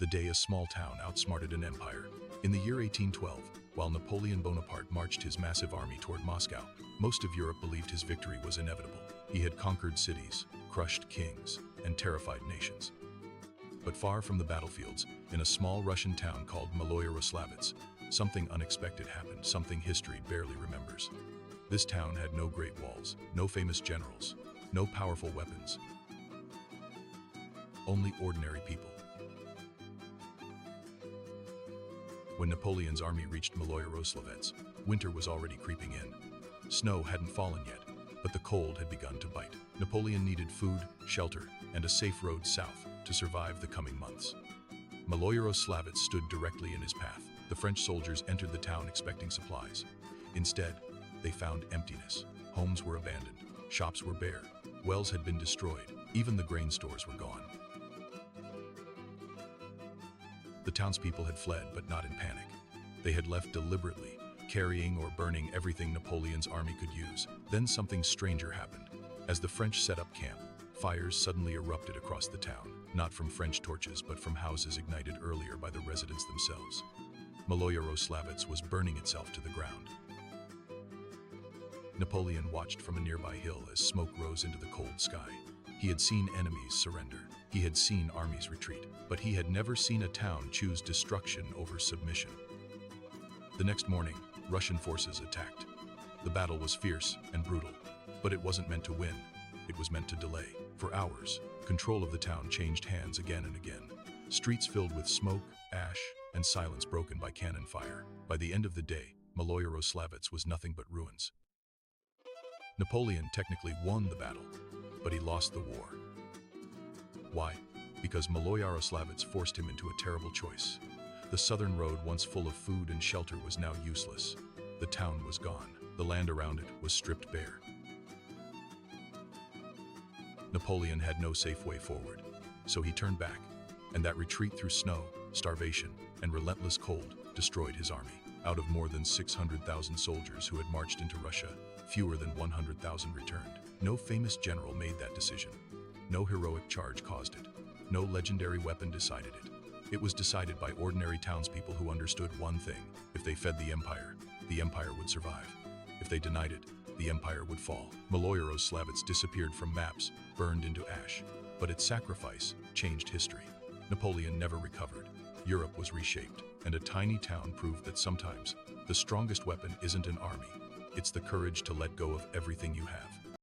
the day a small town outsmarted an empire. In the year 1812, while Napoleon Bonaparte marched his massive army toward Moscow, most of Europe believed his victory was inevitable. He had conquered cities, crushed kings, and terrified nations. But far from the battlefields, in a small Russian town called Maloyaroslavets, something unexpected happened, something history barely remembers. This town had no great walls, no famous generals, no powerful weapons, only ordinary people. When Napoleon's army reached Maloyaroslavets, winter was already creeping in. Snow hadn't fallen yet, but the cold had begun to bite. Napoleon needed food, shelter, and a safe road south to survive the coming months. Maloyaroslavets stood directly in his path. The French soldiers entered the town expecting supplies. Instead, they found emptiness. Homes were abandoned, shops were bare, wells had been destroyed, even the grain stores were gone. The townspeople had fled, but not in panic. They had left deliberately, carrying or burning everything Napoleon's army could use. Then something stranger happened. As the French set up camp, fires suddenly erupted across the town, not from French torches, but from houses ignited earlier by the residents themselves. Maloyaroslavets was burning itself to the ground. Napoleon watched from a nearby hill as smoke rose into the cold sky. He had seen enemies surrender. He had seen armies retreat, but he had never seen a town choose destruction over submission. The next morning, Russian forces attacked. The battle was fierce and brutal, but it wasn't meant to win. It was meant to delay. For hours, control of the town changed hands again and again. Streets filled with smoke, ash, and silence broken by cannon fire. By the end of the day, Maloyaroslavets was nothing but ruins. Napoleon technically won the battle, but he lost the war. Why? Because Maloyaroslavets forced him into a terrible choice. The southern road, once full of food and shelter, was now useless. The town was gone. The land around it was stripped bare. Napoleon had no safe way forward, so he turned back, and that retreat through snow, starvation, and relentless cold destroyed his army. Out of more than 600,000 soldiers who had marched into Russia, fewer than 100,000 returned. No famous general made that decision. No heroic charge caused it. No legendary weapon decided it. It was decided by ordinary townspeople who understood one thing: if they fed the empire would survive. If they denied it, the empire would fall. Maloyaroslavets disappeared from maps, burned into ash, but its sacrifice changed history. Napoleon never recovered. Europe was reshaped, and a tiny town proved that sometimes the strongest weapon isn't an army, it's the courage to let go of everything you have.